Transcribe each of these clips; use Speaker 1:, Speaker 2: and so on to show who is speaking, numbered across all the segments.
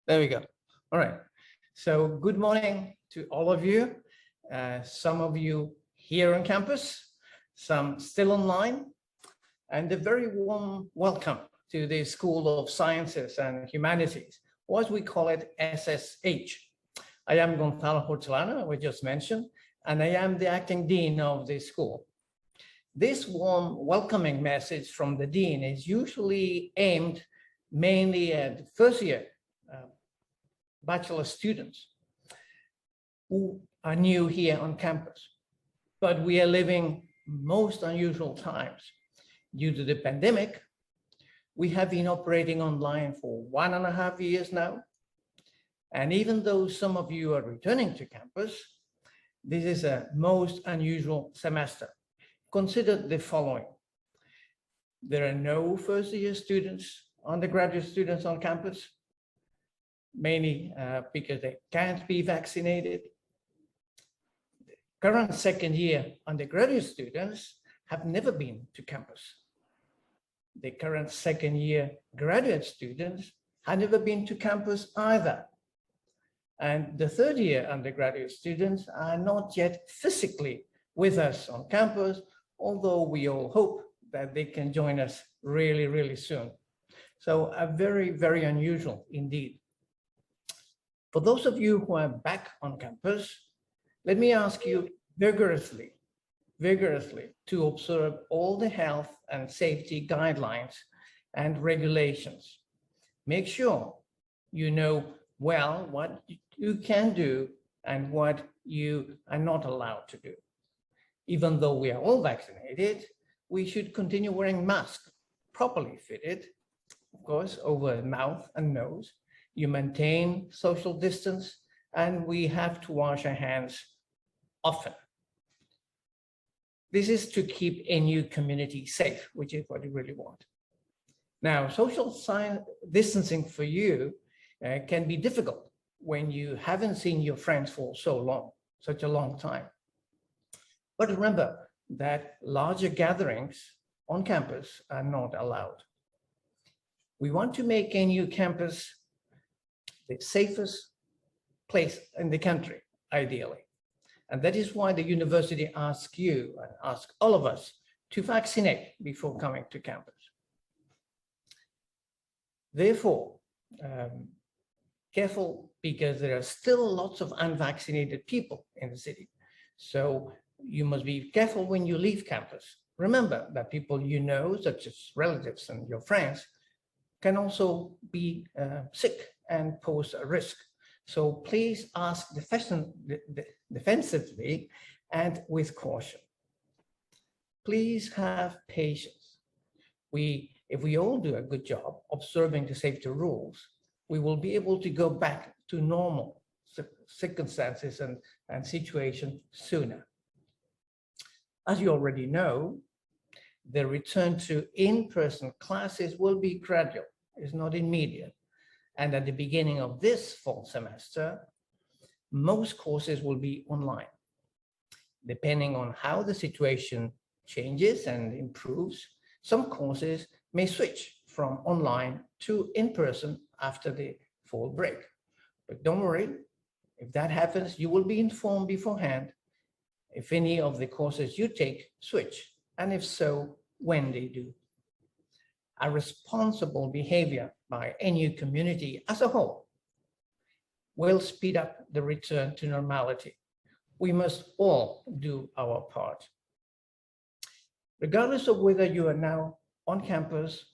Speaker 1: There we go. All right. So good morning to all of you. Some of you here on campus, some still online, and a very warm welcome to the School of Sciences and Humanities, or as we call it, SSH. I am Gonzalo Hortelano, we just mentioned, and I am the acting dean of the school. This warm welcoming message from the dean is usually aimed mainly at first year bachelor students who are new here on campus. But we are living most unusual times. Due to the pandemic, we have been operating online for 1.5 years now. And even though some of you are returning to campus, this is a most unusual semester. Consider the following. There are no first year students, undergraduate students on campus, mainly because they can't be vaccinated. Current second year undergraduate students have never been to campus. The current second year graduate students have never been to campus either. And the third year undergraduate students are not yet physically with us on campus, although we all hope that they can join us really, really soon. So a very, very unusual indeed. For those of you who are back on campus, let me ask you vigorously to observe all the health and safety guidelines and regulations. Make sure you know well what you can do and what you are not allowed to do. Even though we are all vaccinated, we should continue wearing masks, properly fitted, of course, over mouth and nose. You maintain social distance, and we have to wash our hands often. This is to keep a new community safe, which is what you really want. Now, social distancing for you can be difficult when you haven't seen your friends for such a long time. But remember that larger gatherings on campus are not allowed. We want to make NU campus the safest place in the country, ideally. And that is why the university asks you and asks all of us to vaccinate before coming to campus. Therefore, careful, because there are still lots of unvaccinated people in the city. So you must be careful when you leave campus. Remember that people you know, such as relatives and your friends, can also be sick and pose a risk. So please ask defensively and with caution. Please have patience. If we all do a good job observing the safety rules, we will be able to go back to normal circumstances and situation sooner. As you already know, the return to in-person classes will be gradual, it's not immediate. And at the beginning of this fall semester, most courses will be online. Depending on how the situation changes and improves, some courses may switch from online to in-person after the fall break. But don't worry, if that happens, you will be informed beforehand if any of the courses you take switch, and if so, when they do. A responsible behavior by NU community as a whole will speed up the return to normality. We must all do our part. Regardless of whether you are now on campus,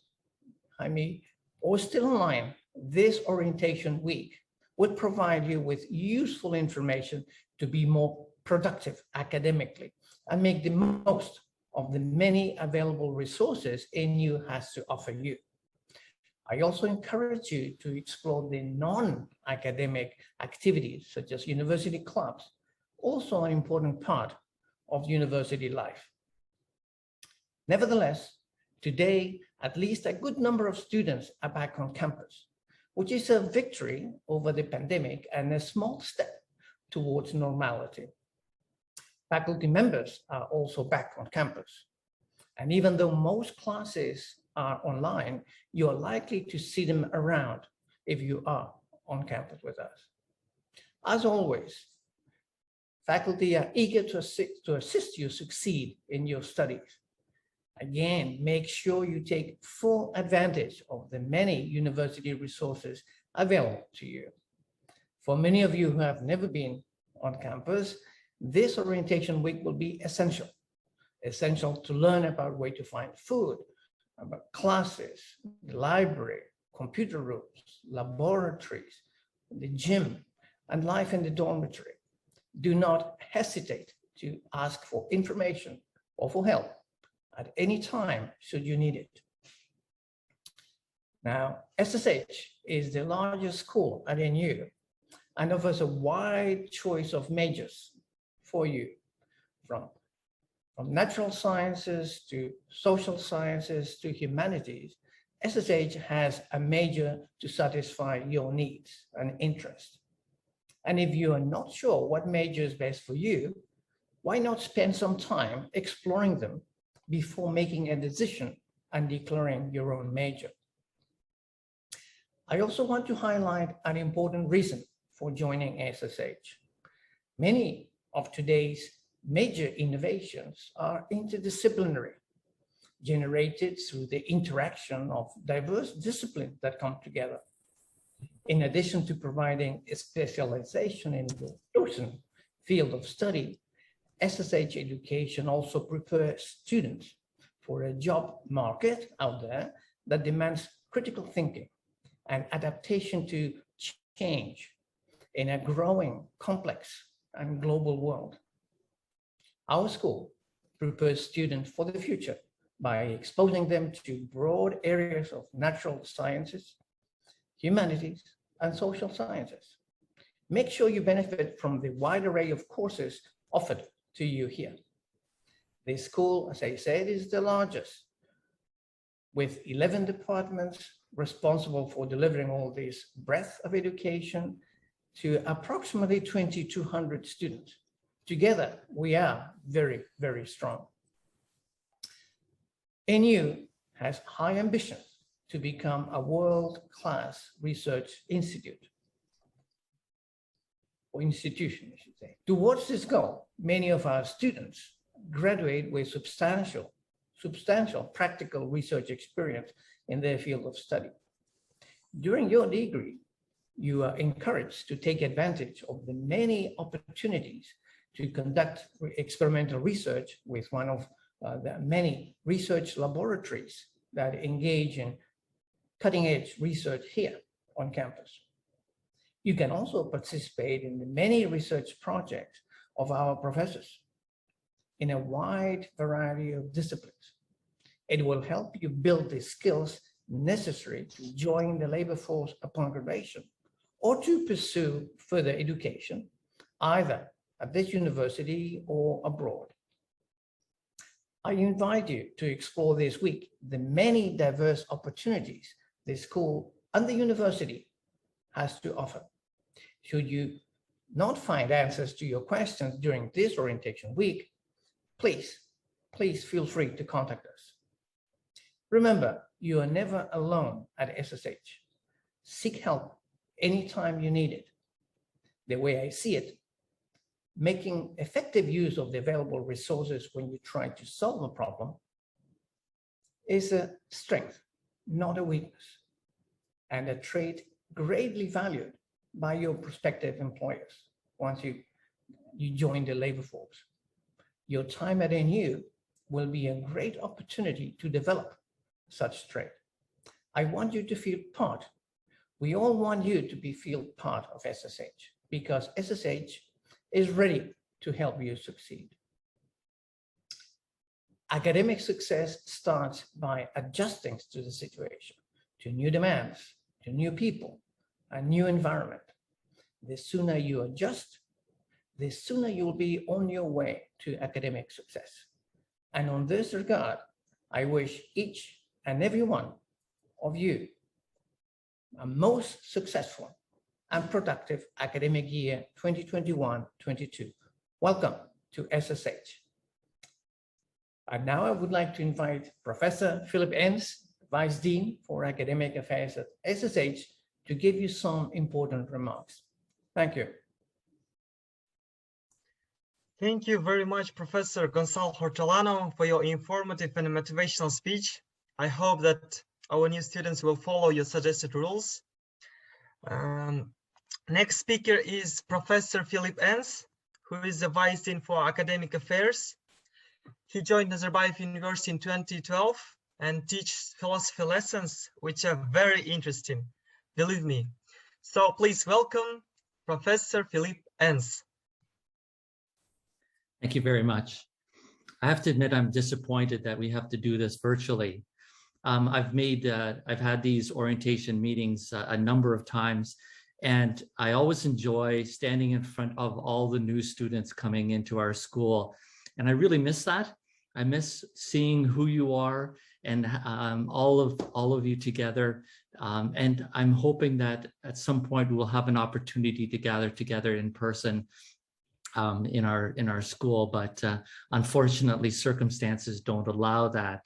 Speaker 1: or still online, this orientation week would provide you with useful information to be more productive academically and make the most of the many available resources NU has to offer you. I also encourage you to explore the non-academic activities such as university clubs, also an important part of university life. Nevertheless, today, at least a good number of students are back on campus, which is a victory over the pandemic and a small step towards normality. Faculty members are also back on campus. And even though most classes are online, you're likely to see them around if you are on campus with us. As always, faculty are eager to assist you succeed in your studies. Again, make sure you take full advantage of the many university resources available to you. For many of you who have never been on campus, this orientation week will be essential to learn about where to find food, about classes, the library, computer rooms, laboratories, the gym, and life in the dormitory. Do not hesitate to ask for information or for help at any time should you need it. Now, SSH is the largest school at NU and offers a wide choice of majors for you, from natural sciences to social sciences to humanities. SSH has a major to satisfy your needs and interests. And if you are not sure what major is best for you, why not spend some time exploring them before making a decision and declaring your own major? I also want to highlight an important reason for joining SSH. Many of today's major innovations are interdisciplinary, generated through the interaction of diverse disciplines that come together. In addition to providing a specialization in the chosen field of study, SSH education also prepares students for a job market out there that demands critical thinking and adaptation to change in a growing, complex, and global world. Our school prepares students for the future by exposing them to broad areas of natural sciences, humanities, and social sciences. Make sure you benefit from the wide array of courses offered to you here. The school, as I said, is the largest, with 11 departments responsible for delivering all this breadth of education to approximately 2,200 students. Together, we are very, very strong. NU has high ambitions to become a world-class research institute, or institution, I should say. Towards this goal, many of our students graduate with substantial practical research experience in their field of study. During your degree, you are encouraged to take advantage of the many opportunities to conduct experimental research with one of the many research laboratories that engage in cutting-edge research here on campus. You can also participate in the many research projects of our professors in a wide variety of disciplines. It will help you build the skills necessary to join the labor force upon graduation or to pursue further education, either at this university or abroad. I invite you to explore this week the many diverse opportunities the school and the university has to offer. Should you not find answers to your questions during this orientation week, please feel free to contact us. Remember, you are never alone at SSH. Seek help anytime you need it. The way I see it, making effective use of the available resources when you try to solve a problem is a strength, not a weakness, and a trait greatly valued by your prospective employers once you join the labor force. Your time at NU will be a great opportunity to develop such trait. I want you to feel part. We all want you to feel part of SSH because SSH is ready to help you succeed. Academic success starts by adjusting to the situation, to new demands, to new people, a new environment. The sooner you adjust, the sooner you will be on your way to academic success. And on this regard, I wish each and every one of you a most successful and productive academic year 2021-22. Welcome to SSH. And now I would like to invite Professor Philip Enns, Vice Dean for Academic Affairs at SSH, to give you some important remarks. Thank you.
Speaker 2: Thank you very much, Professor Gonçalo Hortelano, for your informative and motivational speech. I hope that our new students will follow your suggested rules. Next speaker is Professor Philip Ens, who is the Vice Dean for Academic Affairs. He joined Nazarbayev University in 2012 and teaches philosophy lessons, which are very interesting, believe me. So please welcome Professor Philip Ens.
Speaker 3: Thank you very much. I have to admit, I'm disappointed that we have to do this virtually. I've had these orientation meetings a number of times, and I always enjoy standing in front of all the new students coming into our school. And I really miss that. I miss seeing who you are and all of you together. And I'm hoping that at some point we'll have an opportunity to gather together in person in our school, but unfortunately circumstances don't allow that.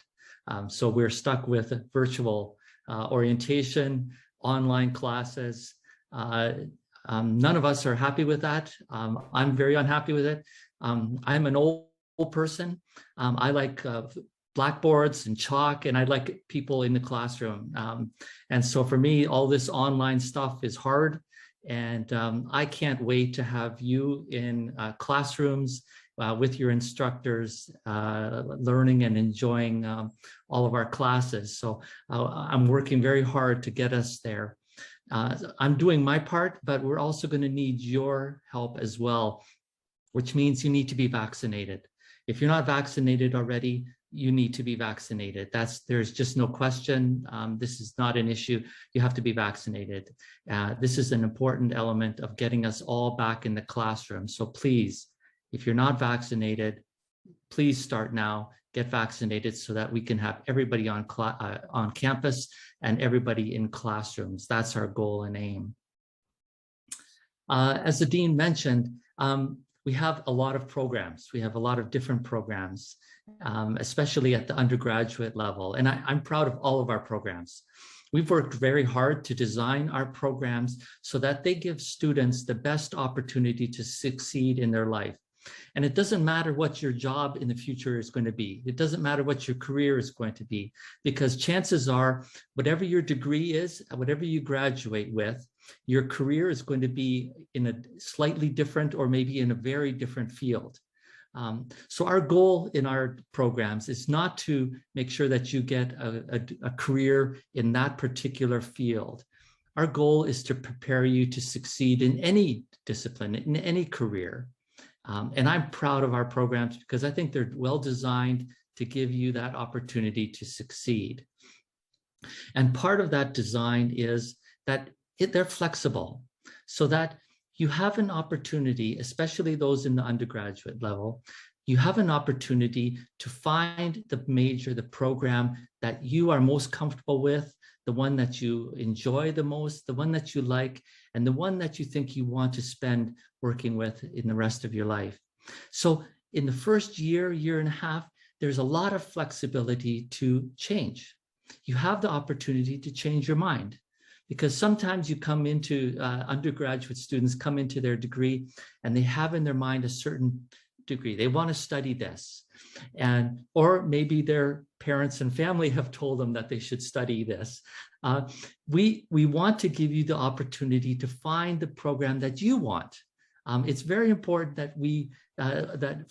Speaker 3: So we're stuck with virtual orientation, online classes. None of us are happy with that. I'm very unhappy with it. I'm an old person. I like blackboards and chalk, and I like people in the classroom. And so for me, all this online stuff is hard. And I can't wait to have you in classrooms with your instructors, learning and enjoying all of our classes. So I'm working very hard to get us there. I'm doing my part, but we're also going to need your help as well, which means you need to be vaccinated. If you're not vaccinated already, you need to be vaccinated. There's just no question. This is not an issue. You have to be vaccinated. This is an important element of getting us all back in the classroom. So please, if you're not vaccinated, please start now. Get vaccinated so that we can have everybody on campus and everybody in classrooms. That's our goal and aim. As the Dean mentioned, we have a lot of programs. We have a lot of different programs, especially at the undergraduate level. And I'm proud of all of our programs. We've worked very hard to design our programs so that they give students the best opportunity to succeed in their life. And it doesn't matter what your job in the future is going to be. It doesn't matter what your career is going to be, because chances are, whatever your degree is, whatever you graduate with, your career is going to be in a slightly different or maybe in a very different field. So our goal in our programs is not to make sure that you get a career in that particular field. Our goal is to prepare you to succeed in any discipline, in any career. And I'm proud of our programs because I think they're well designed to give you that opportunity to succeed. And part of that design is that they're flexible so that you have an opportunity, especially those in the undergraduate level, you have an opportunity to find the major, the program that you are most comfortable with, the one that you enjoy the most, the one that you like, and the one that you think you want to spend working with in the rest of your life. So in the first year, year and a half, there's a lot of flexibility to change. You have the opportunity to change your mind, because sometimes you come into, undergraduate students come into their degree and they have in their mind a certain degree. They want to study this, or maybe their parents and family have told them that they should study this. We want to give you the opportunity to find the program that you want. It's very important that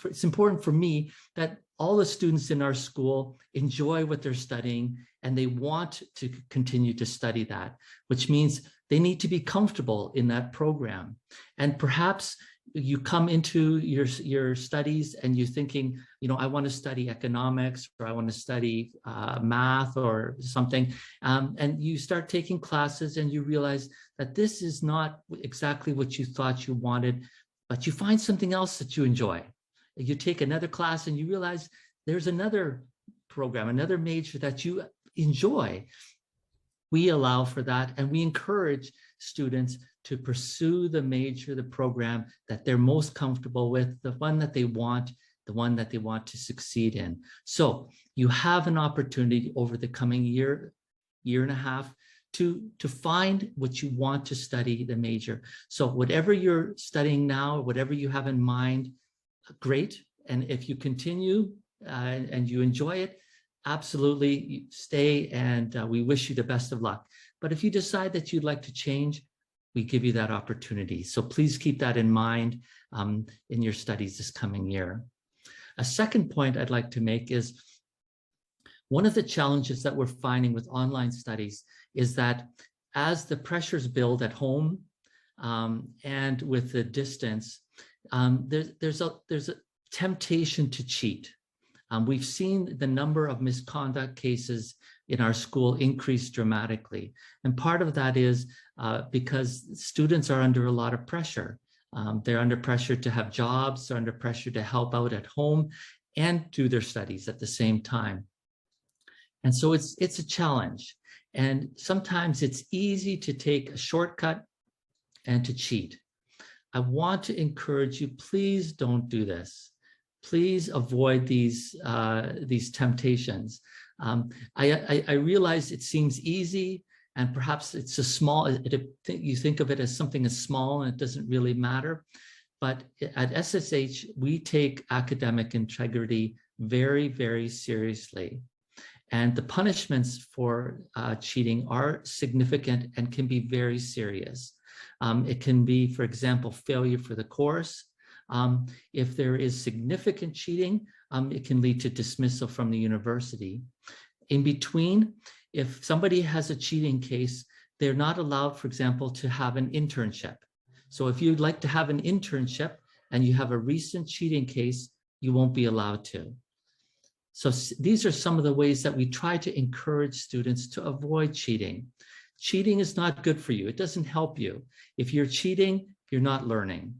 Speaker 3: it's important for me that all the students in our school enjoy what they're studying and they want to continue to study that, which means they need to be comfortable in that program. And perhaps you come into your studies and you're thinking, you know, I want to study economics, or I want to study math or something. And you start taking classes and you realize that this is not exactly what you thought you wanted, but you find something else that you enjoy. You take another class and you realize there's another program, another major that you enjoy. We allow for that, and we encourage students to pursue the major, the program that they're most comfortable with, the one that they want, the one that they want to succeed in. So you have an opportunity over the coming year, year and a half, to find what you want to study, the major. So whatever you're studying now, whatever you have in mind, great. And if you continue and you enjoy it, absolutely stay, and we wish you the best of luck. But if you decide that you'd like to change, we give you that opportunity. So please keep that in mind in your studies this coming year. A second point I'd like to make is one of the challenges that we're finding with online studies is that as the pressures build at home and with the distance, there's a temptation to cheat. We've seen the number of misconduct cases in our school increase dramatically. And part of that is because students are under a lot of pressure. They're under pressure to have jobs, they're under pressure to help out at home and do their studies at the same time. And so it's a challenge. And sometimes it's easy to take a shortcut and to cheat. I want to encourage you, please don't do this. Please avoid these temptations. I realize it seems easy, and perhaps it's a small, you think of it as something as small and it doesn't really matter. But at SSH, we take academic integrity very, very seriously. And the punishments for cheating are significant and can be very serious. It can be, for example, failure for the course. If there is significant cheating, it can lead to dismissal from the university. In between, if somebody has a cheating case, they're not allowed, for example, to have an internship. So if you'd like to have an internship and you have a recent cheating case, you won't be allowed to. So these are some of the ways that we try to encourage students to avoid cheating. Cheating is not good for you. It doesn't help you. If you're cheating, you're not learning.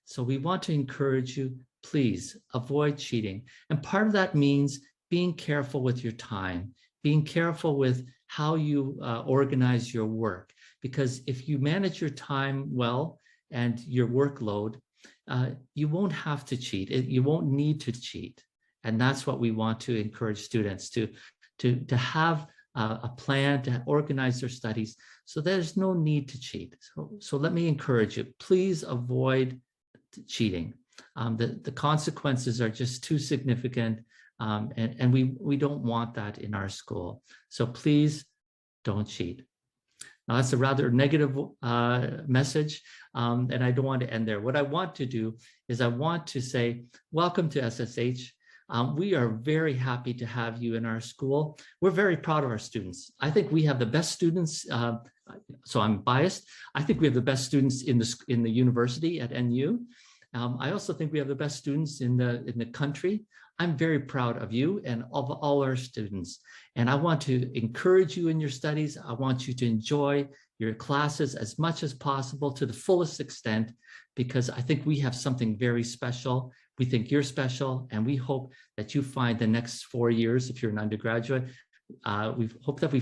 Speaker 3: So we want to encourage you, please avoid cheating. And part of that means being careful with your time, being careful with how you organize your work. Because if you manage your time well and your workload, you won't have to cheat. You won't need to cheat. And that's what we want to encourage students to have a plan, to organize their studies. So there's no need to cheat. So let me encourage you, please avoid cheating. The consequences are just too significant, and we don't want that in our school. So please don't cheat. Now that's a rather negative message, and I don't want to end there. What I want to do is I want to say, welcome to SSH. We are very happy to have you in our school. We're very proud of our students. I think we have the best students, so I'm biased. I think we have the best students in the university at NU. I also think we have the best students in the country. I'm very proud of you and of all our students. And I want to encourage you in your studies. I want you to enjoy your classes as much as possible to the fullest extent, because I think we have something very special. We think you're special, and we hope that you find the next 4 years, if you're an undergraduate, we hope that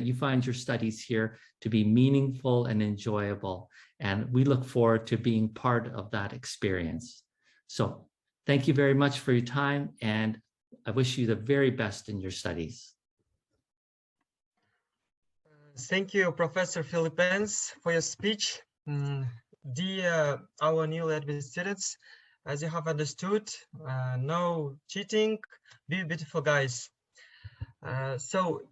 Speaker 3: you find your studies here to be meaningful and enjoyable. And we look forward to being part of that experience. So thank you very much for your time, and I wish you the very best in your studies.
Speaker 2: Thank you, Professor Philip Enns, for your speech. Dear our newly admitted students, as you have understood, no cheating, be beautiful guys. So